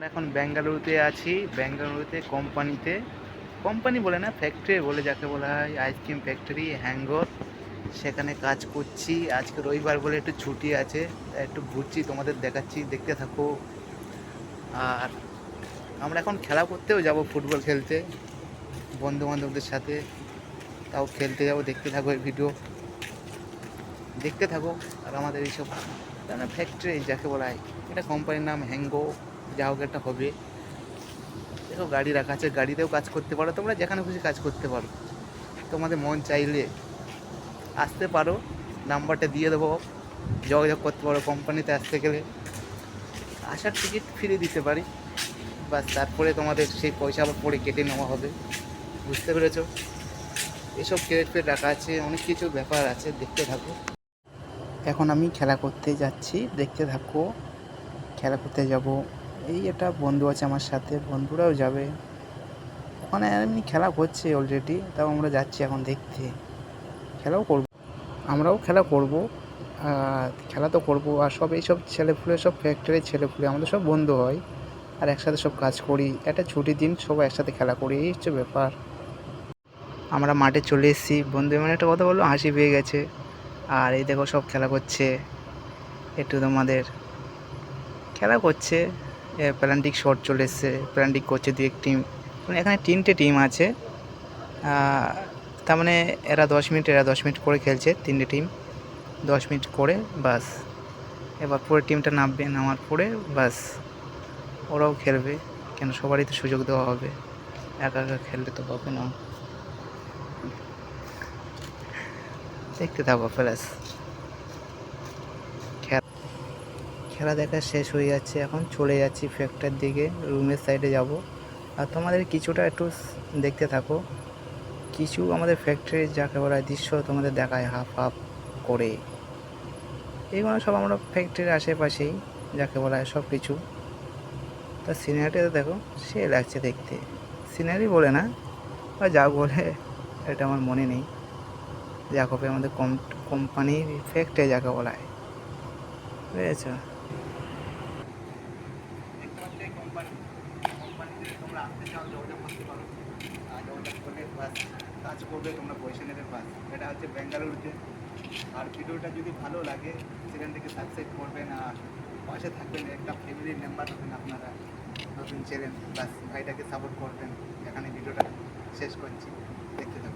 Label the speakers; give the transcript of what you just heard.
Speaker 1: আমরা এখন বেঙ্গালুরুতে আছি। বেঙ্গালুরুতে কোম্পানিতে, কোম্পানি বলে না, ফ্যাক্টরি বলে যাকে বলা হয়, আইসক্রিম ফ্যাক্টরি হ্যাঙ্গর। সেখানে কাজ করছি। আজকে রবিবার বলে একটু ছুটি আছে, তাই একটু ঘুরছি, তোমাদের দেখাচ্ছি, দেখতে থাকো। আর আমরা এখন খেলা করতেও যাব, ফুটবল খেলতে বন্ধু বান্ধবদের সাথে। তাও খেলতে যাবো, দেখতে থাকো এই ভিডিও, দেখতে থাকো। আর আমাদের এইসব ফ্যাক্টরি যাকে বলা হয়, এটা কোম্পানির নাম হ্যাঙ্গো, যা হোক একটা হবে। দেখো গাড়ি রাখা আছে, গাড়িতেও কাজ করতে পারো তোমরা, যেখানে খুশি কাজ করতে পারো। তোমাদের মন চাইলে আসতে পারো, নাম্বারটা দিয়ে দেবো, যোগাযোগ করতে পারো। কোম্পানিতে আসতে গেলে আসার টিকিট ফ্রি দিতে পারি, বাস তারপরে তোমাদের সেই পয়সা আবার পরে কেটে নেওয়া হবে। বুঝতে পেরেছো? এসব ক্রেডিট ফেড রাখা আছে, অনেক কিছু ব্যাপার আছে, দেখতে থাকো। এখন আমি খেলা করতে যাচ্ছি, দেখতে থাকো। খেলা করতে যাব, এই একটা বন্ধু আছে আমার সাথে, বন্ধুরাও যাবে। ওখানে এমনি খেলা করছে অলরেডি, তাও আমরা যাচ্ছি এখন দেখতে। খেলাও করব, আমরাও খেলা করব। খেলা তো করবো, আর সব এইসব ছেলেপুলে, সব ফ্যাক্টরির ছেলেপুলে আমাদের সব বন্ধু হয়, আর একসাথে সব কাজ করি। একটা ছুটির দিন সবাই একসাথে খেলা করি, এই হচ্ছে ব্যাপার। আমরা মাঠে চলে এসেছি, বন্ধু মানে একটা কথা বললো, হাসি পেয়ে গেছে। আর এই দেখো সব খেলা করছে, একটু তোমাদের খেলা করছে। প্ল্যান্টিক শট চলে এসছে, প্ল্যান্টিক করছে দু এক টিম। মানে এখানে 3টে টিম আছে। তার মানে এরা 10 মিনিট, এরা 10 মিনিট করে খেলছে, 3টে টিম 10 মিনিট করে, বাস। এবার পরে টিমটা নামবে, নামার পরে বাস ওরাও খেলবে। কেন, সবারই তো সুযোগ দেওয়া হবে, একা একা খেললে তো হবে না। দেখতে থাকো প্লাস। খেলা দেখা শেষ হয়ে যাচ্ছে, এখন চলে যাচ্ছি ফ্যাক্টরির দিকে, রুমের সাইডে যাব। আর তোমাদের কিছুটা একটু দেখতে থাকো। কিছু আমাদের ফ্যাক্টরির যাকে বলা হয় দৃশ্য তোমাদের দেখায় হাফ হাফ করে। এইগুলো সব আমরা ফ্যাক্টরির আশেপাশেই, যাকে বলা হয় সব কিছু। তার সিনারিটা দেখো, সে লাগছে দেখতে। সিনারি বলে না, বা যা বলে, এটা আমার মনে নেই। যা হবে আমাদের কোম্পানির ফ্যাক্টরি যাকে বলা হয়, বুঝেছ? কোম্পানিতে তোমরা আসতে চাও, যোগাযোগ করতে পারো। আর যোগাযোগ করলে বাস কাজ করবে, তোমরা পয়সা নেবে, বাস। এটা হচ্ছে বেঙ্গালুরুতে। আর ভিডিওটা যদি ভালো লাগে, সেখান থেকে সাবস্ক্রাইব করবেন, আর পাশে থাকবেন, একটা ফ্যামিলির মেম্বার হবেন আপনারা, নতুন চ্যানেল, বাস ভাইটাকে সাপোর্ট করবেন। এখানে ভিডিওটা শেষ করছি, দেখতে থাকুন।